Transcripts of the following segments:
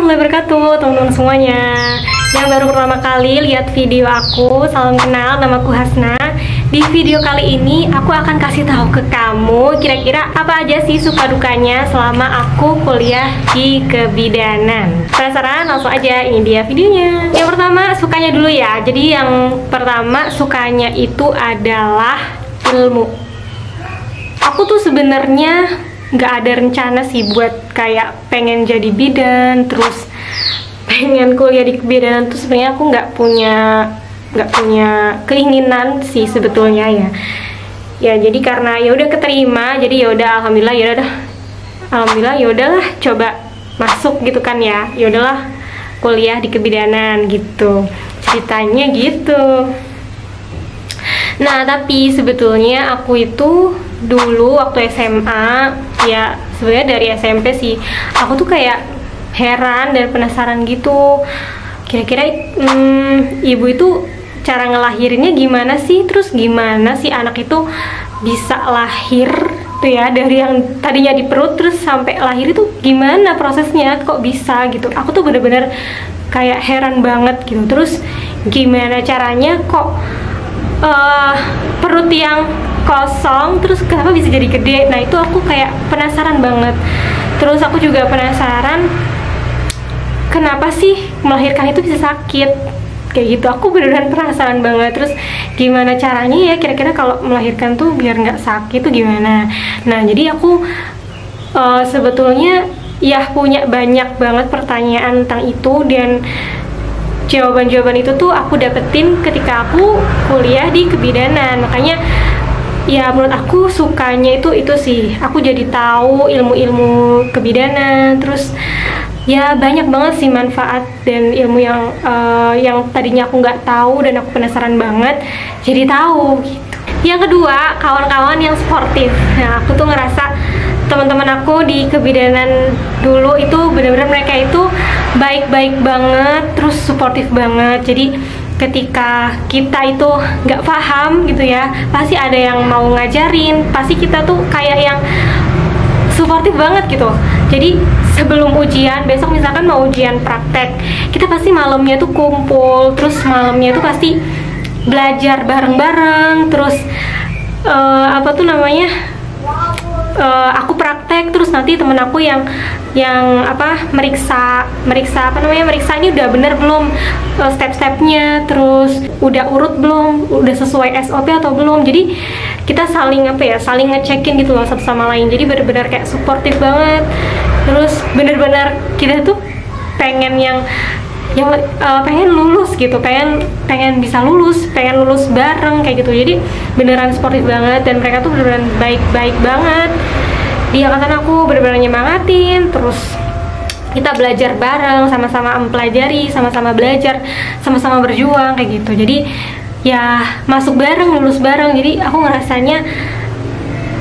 warahmatullahi wabarakatuh teman-teman semuanya. Yang baru pertama kali lihat video aku, salam kenal, namaku Hasna. Di video kali ini aku akan kasih tahu ke kamu kira-kira apa aja sih suka dukanya selama aku kuliah di kebidanan. Penasaran? Langsung aja, ini dia videonya. Yang pertama sukanya dulu ya. Jadi yang pertama sukanya itu adalah ilmu. Aku tuh sebenarnya nggak ada rencana sih buat kayak pengen jadi bidan, terus pengen kuliah di kebidanan tuh sebenarnya aku nggak punya keinginan sih sebetulnya ya. Ya jadi karena ya udah keterima, jadi ya udah alhamdulillah ya udahlah coba masuk gitu kan ya. Ya udahlah kuliah di kebidanan gitu. Ceritanya gitu. Nah, tapi sebetulnya aku itu dulu waktu SMA, ya sebenarnya dari SMP sih, aku tuh kayak heran dan penasaran gitu. Kira-kira ibu itu cara ngelahirinnya gimana sih? Terus gimana sih anak itu bisa lahir tuh ya, dari yang tadinya di perut terus sampai lahir itu gimana prosesnya? Kok bisa gitu? Aku tuh bener-bener kayak heran banget gitu. Terus gimana caranya kok perut yang kosong terus kenapa bisa jadi gede? Nah itu aku kayak penasaran banget. Terus aku juga penasaran kenapa sih melahirkan itu bisa sakit kayak gitu. Aku beneran penasaran banget. Terus gimana caranya ya kira-kira kalau melahirkan tuh biar nggak sakit tuh gimana? Nah jadi aku sebetulnya ya punya banyak banget pertanyaan tentang itu, dan jawaban-jawaban itu tuh aku dapetin ketika aku kuliah di kebidanan. Makanya ya menurut aku sukanya itu sih, aku jadi tahu ilmu-ilmu kebidanan. Terus ya banyak banget sih manfaat dan ilmu yang tadinya aku nggak tahu dan aku penasaran banget jadi tahu gitu. Yang kedua, kawan-kawan yang sportif. Nah aku tuh ngerasa teman-teman aku di kebidanan dulu itu benar-benar mereka itu baik-baik banget, terus suportif banget. Jadi ketika kita itu nggak paham gitu ya, pasti ada yang mau ngajarin, pasti kita tuh kayak yang suportif banget gitu. Jadi sebelum ujian, besok misalkan mau ujian praktek, kita pasti malamnya tuh kumpul, terus malamnya tuh pasti belajar bareng-bareng. Terus aku praktek, terus nanti temen aku yang meriksa ini udah bener belum step-stepnya, terus udah urut belum, udah sesuai SOP atau belum. Jadi kita saling saling ngecekin gitu loh satu sama lain. Jadi bener-bener kayak suportif banget. Terus bener-bener kita tuh pengen pengen lulus gitu, pengen bisa lulus bareng kayak gitu. Jadi beneran sportif banget, dan mereka tuh beneran baik-baik banget. Di angkatan aku bener-bener nyemangatin, terus kita belajar bareng, sama-sama mempelajari, sama-sama belajar, sama-sama berjuang kayak gitu. Jadi ya masuk bareng, lulus bareng. Jadi aku ngerasanya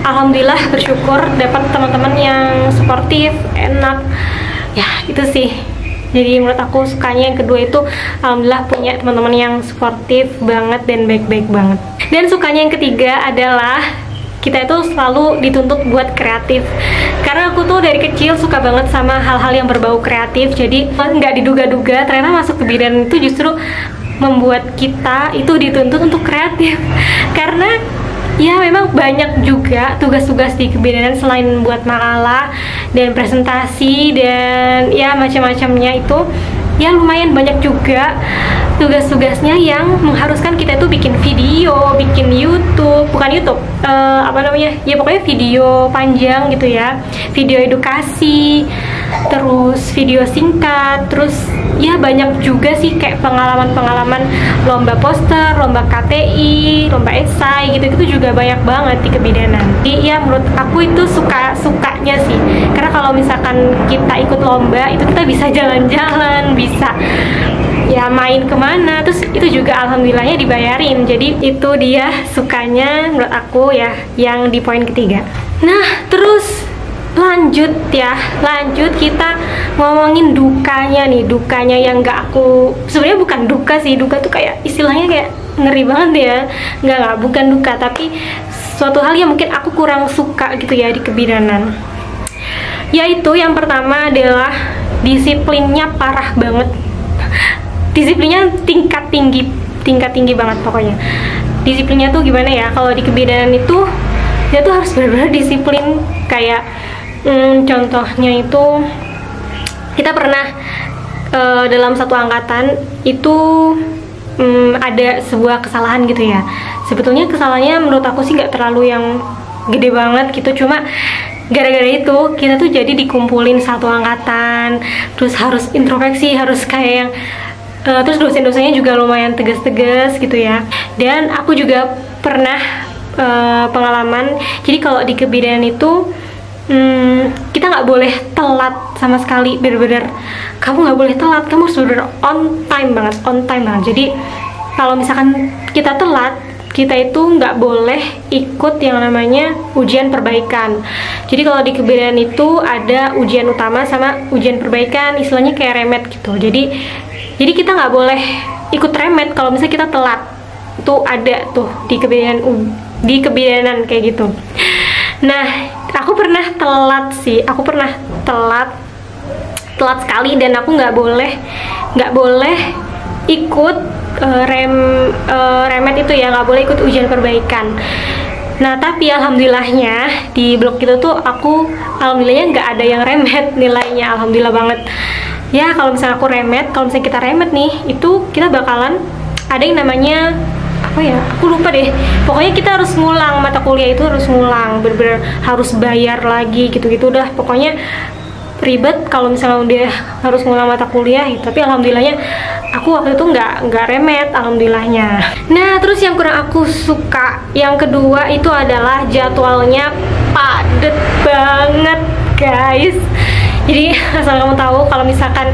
alhamdulillah bersyukur dapat teman-teman yang suportif, enak. Ya itu sih. Jadi menurut aku sukanya yang kedua itu alhamdulillah punya teman-teman yang suportif banget dan baik-baik banget. Dan sukanya yang ketiga adalah kita itu selalu dituntut buat kreatif. Karena aku tuh dari kecil suka banget sama hal-hal yang berbau kreatif. Jadi nggak diduga-duga ternyata masuk ke bidan itu justru membuat kita itu dituntut untuk kreatif. Karena ya memang banyak juga tugas-tugas di kebidanan selain buat makalah dan presentasi dan ya macam-macamnya itu. Ya lumayan banyak juga tugas-tugasnya yang mengharuskan kita tuh bikin video, bikin YouTube, bukan YouTube, ya pokoknya video panjang gitu ya, video edukasi, terus video singkat, terus ya banyak juga sih kayak pengalaman-pengalaman lomba poster, lomba KTI, lomba esai gitu juga banyak banget di kebidanan. Jadi ya menurut aku itu sukanya sih, karena kalau misalkan kita ikut lomba itu kita bisa jalan-jalan, bisa ya main kemana, terus itu juga alhamdulillahnya dibayarin. Jadi itu dia sukanya menurut aku ya yang di poin ketiga. Nah terus lanjut kita ngomongin dukanya nih. Dukanya yang nggak aku, sebenarnya bukan duka sih, duka tuh kayak istilahnya kayak ngeri banget ya. Nggak, bukan duka, tapi suatu hal yang mungkin aku kurang suka gitu ya di kebidanan. Yaitu yang pertama adalah disiplinnya parah banget. Disiplinnya tingkat tinggi banget pokoknya. Disiplinnya tuh gimana ya, kalau di kebidanan itu dia tuh harus benar-benar disiplin. Kayak contohnya itu kita pernah dalam satu angkatan itu ada sebuah kesalahan gitu ya. Sebetulnya kesalahannya menurut aku sih nggak terlalu yang gede banget gitu, cuma gara-gara itu kita tuh jadi dikumpulin satu angkatan, terus harus introspeksi, harus kayak yang terus dosen-dosennya juga lumayan tegas-tegas gitu ya. Dan aku juga pernah pengalaman, jadi kalau di kebidanan itu kita nggak boleh telat sama sekali, bener-bener kamu nggak boleh telat, kamu harus bener on time banget. Jadi kalau misalkan kita telat, kita itu nggak boleh ikut yang namanya ujian perbaikan. Jadi kalau di kebidanan itu ada ujian utama sama ujian perbaikan, istilahnya kayak remed gitu. Jadi kita nggak boleh ikut remed kalau misalnya kita telat. Itu ada tuh di kebidanan kayak gitu. Nah, aku pernah telat sih. Aku pernah telat sekali, dan aku nggak boleh ikut remed itu ya, nggak boleh ikut ujian perbaikan. Nah, tapi alhamdulillahnya di blog itu tuh aku alhamdulillahnya nggak ada yang remed nilainya, alhamdulillah banget. Ya, kalau misalnya kita remed nih, itu kita bakalan ada yang namanya apa ya, aku lupa deh, pokoknya kita harus ngulang mata kuliah, itu harus ngulang, bener-bener harus bayar lagi gitu-gitu dah. Pokoknya ribet kalau misalnya udah harus ngulang mata kuliah gitu. Tapi alhamdulillahnya aku waktu itu nggak remed, alhamdulillahnya. Nah, terus yang kurang aku suka yang kedua itu adalah jadwalnya padet banget guys. Jadi asal kamu tahu, kalau misalkan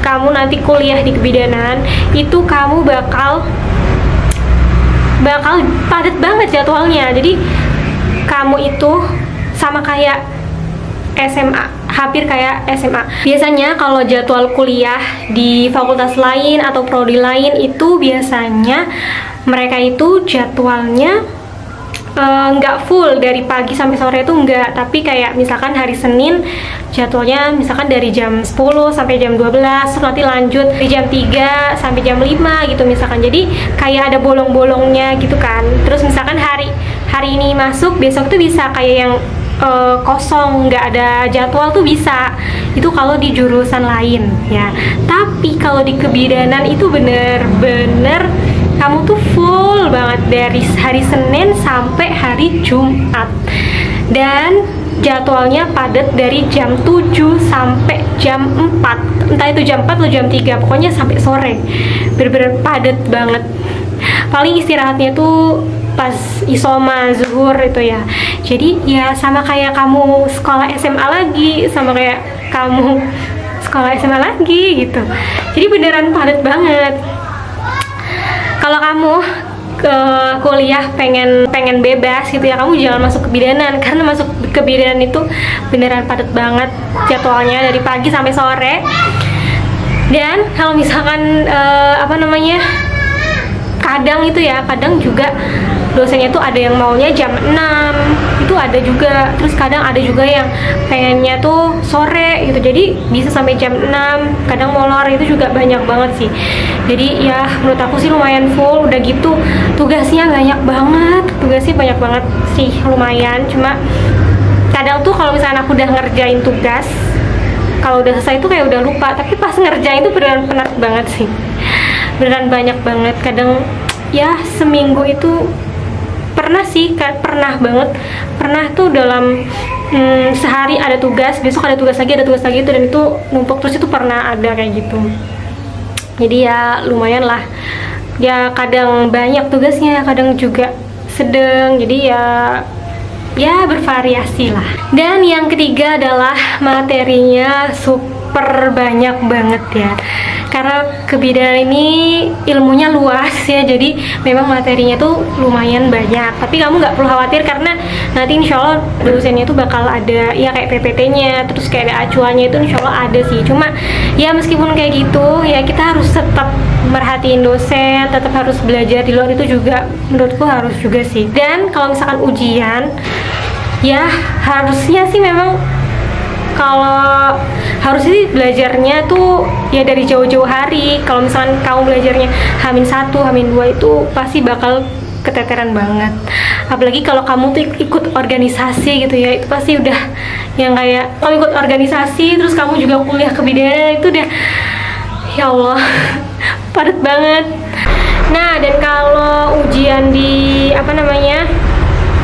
kamu nanti kuliah di kebidanan itu kamu bakal padat banget jadwalnya. Jadi kamu itu sama kayak SMA, hampir kayak SMA. Biasanya kalau jadwal kuliah di fakultas lain atau prodi lain itu biasanya mereka itu jadwalnya nggak full dari pagi sampai sore itu enggak, tapi kayak misalkan hari Senin jadwalnya misalkan dari jam 10 sampai jam 12, terus nanti lanjut di jam 3 sampai jam 5 gitu misalkan. Jadi kayak ada bolong-bolongnya gitu kan. Terus misalkan hari ini masuk, besok tuh bisa kayak yang kosong, nggak ada jadwal tuh bisa. Itu kalau di jurusan lain ya. Tapi kalau di kebidanan itu bener-bener kamu tuh full banget dari hari Senin sampai hari Jumat, dan jadwalnya padat dari jam 7 sampai jam 4, entah itu jam 4 atau jam 3, pokoknya sampai sore, bener-bener padat banget. Paling istirahatnya tuh pas isoma zuhur itu ya. Jadi ya sama kayak kamu sekolah SMA lagi, sama kayak kamu sekolah SMA lagi gitu. Jadi beneran padat banget. Kalau kamu ke kuliah pengen bebas gitu ya, kamu jangan masuk kebidanan, karena masuk kebidanan itu beneran padat banget jadwalnya dari pagi sampai sore. Dan kalau misalkan kadang itu ya, kadang juga dosennya tuh ada yang maunya jam 6, itu ada juga. Terus kadang ada juga yang pengennya tuh sore gitu, jadi bisa sampai jam 6, kadang molor, itu juga banyak banget sih. Jadi ya menurut aku sih lumayan full. Udah gitu tugasnya banyak banget sih, lumayan. Cuma kadang tuh kalau misalnya aku udah ngerjain tugas, kalau udah selesai tuh kayak udah lupa, tapi pas ngerjain tuh beneran penat banget sih, beneran banyak banget. Kadang ya seminggu itu pernah tuh dalam sehari ada tugas, besok ada tugas lagi itu, dan itu numpuk terus. Itu pernah ada kayak gitu. Jadi ya lumayan lah ya, kadang banyak tugasnya, kadang juga sedang. Jadi ya bervariasi lah. Dan yang ketiga adalah materinya super banyak banget ya, karena kebidanan ini ilmunya luas ya, jadi memang materinya tuh lumayan banyak. Tapi kamu nggak perlu khawatir, karena nanti insya Allah dosennya tuh bakal ada ya kayak PPT-nya, terus kayak ada acuannya, itu insya Allah ada sih. Cuma ya meskipun kayak gitu ya, kita harus tetap merhatiin dosen, tetap harus belajar di luar, itu juga menurutku harus juga sih. Dan kalau misalkan ujian ya harusnya sih memang kalau harusnya sih belajarnya tuh ya dari jauh-jauh hari. Kalau misalkan kamu belajarnya H-1, H-2 itu pasti bakal keteteran banget. Apalagi kalau kamu tuh ikut organisasi gitu ya, itu pasti udah yang kayak kamu ikut organisasi terus kamu juga kuliah kebidanan, itu udah ya Allah padat banget. Nah, dan kalau ujian di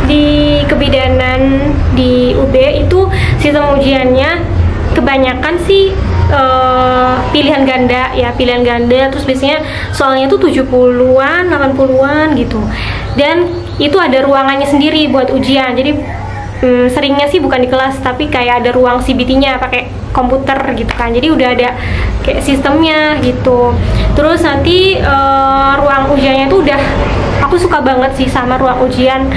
di kebidanan di UB itu sistem ujiannya kebanyakan sih pilihan ganda ya, pilihan ganda, terus biasanya soalnya tuh 70-an, 80-an gitu. Dan itu ada ruangannya sendiri buat ujian. Jadi seringnya sih bukan di kelas, tapi kayak ada ruang CBT-nya pakai komputer gitu kan. Jadi udah ada kayak sistemnya gitu. Terus nanti ruang ujiannya tuh udah, aku suka banget sih sama ruang ujian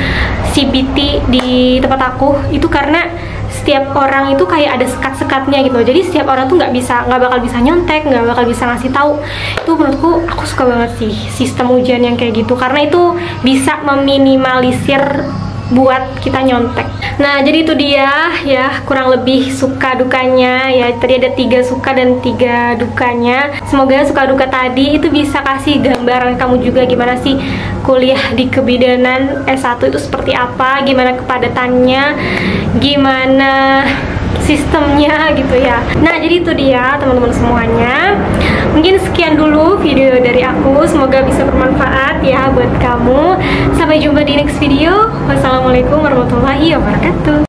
CBT di tempat aku itu, karena setiap orang itu kayak ada sekat-sekatnya gitu. Jadi setiap orang tuh nggak bakal bisa nyontek, nggak bakal bisa ngasih tahu. Itu menurutku aku suka banget sih sistem ujian yang kayak gitu, karena itu bisa meminimalisir buat kita nyontek. Nah, jadi itu dia ya kurang lebih suka dukanya ya. Tadi ada 3 suka dan 3 dukanya. Semoga suka duka tadi itu bisa kasih gambaran kamu juga gimana sih kuliah di kebidanan S1 itu seperti apa, gimana kepadatannya, gimana sistemnya gitu ya. Nah, jadi itu dia teman-teman semuanya. Mungkin sekian dulu video dari aku, semoga bisa bermanfaat ya buat kamu. Sampai jumpa di next video. Wassalamualaikum warahmatullahi wabarakatuh.